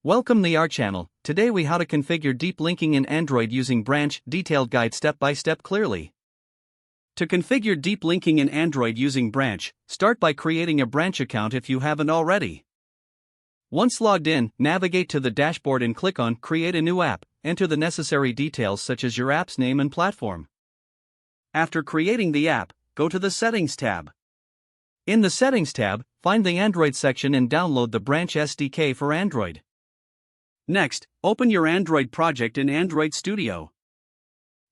Welcome to our channel. Today we how to configure deep linking in Android using Branch, detailed guide step by step clearly. To configure deep linking in Android using Branch, start by creating a Branch account if you haven't already. Once logged in, navigate to the dashboard and click on Create a new app. Enter the necessary details such as your app's name and platform. After creating the app, go to the Settings tab. In the Settings tab, find the Android section and download the Branch SDK for Android. Next, open your Android project in Android Studio.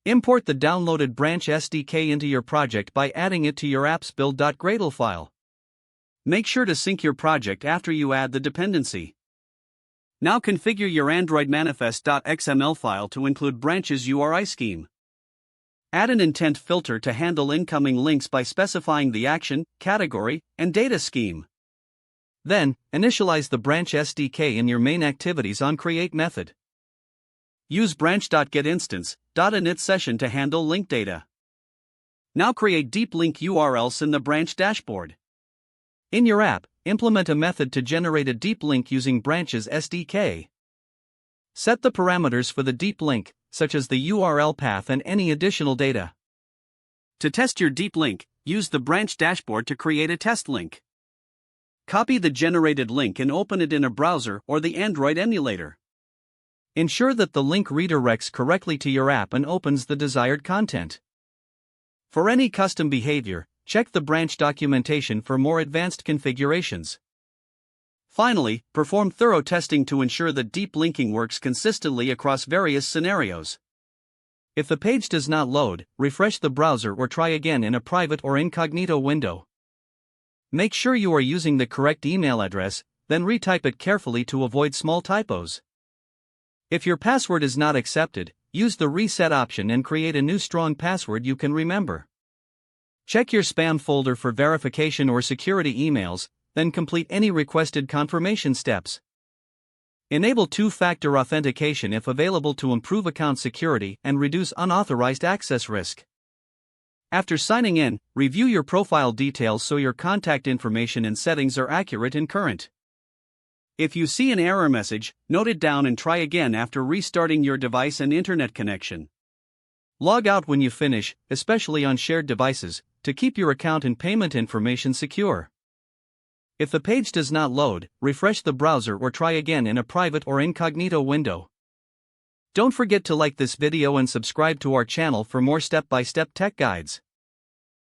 Import the downloaded Branch SDK into your project by adding it to your app's build.gradle file. Make sure to sync your project after you add the dependency. Now configure your Android manifest.xml file to include Branch's URI scheme. Add an intent filter to handle incoming links by specifying the action, category, and data scheme. Then, initialize the Branch SDK in your main activities on Create method. Use branch.getInstance.init session to handle link data. Now create deep link URLs in the Branch dashboard. In your app, implement a method to generate a deep link using Branch's SDK. Set the parameters for the deep link, such as the URL path and any additional data. To test your deep link, use the Branch dashboard to create a test link. Copy the generated link and open it in a browser or the Android emulator. Ensure that the link redirects correctly to your app and opens the desired content. For any custom behavior, check the Branch documentation for more advanced configurations. Finally, perform thorough testing to ensure that deep linking works consistently across various scenarios. If the page does not load, refresh the browser or try again in a private or incognito window. Make sure you are using the correct email address, then retype it carefully to avoid small typos. If your password is not accepted, use the reset option and create a new strong password you can remember. Check your spam folder for verification or security emails, then complete any requested confirmation steps. Enable two-factor authentication if available to improve account security and reduce unauthorized access risk. After signing in, review your profile details so your contact information and settings are accurate and current. If you see an error message, note it down and try again after restarting your device and internet connection. Log out when you finish, especially on shared devices, to keep your account and payment information secure. If the page does not load, refresh the browser or try again in a private or incognito window. Don't forget to like this video and subscribe to our channel for more step-by-step tech guides.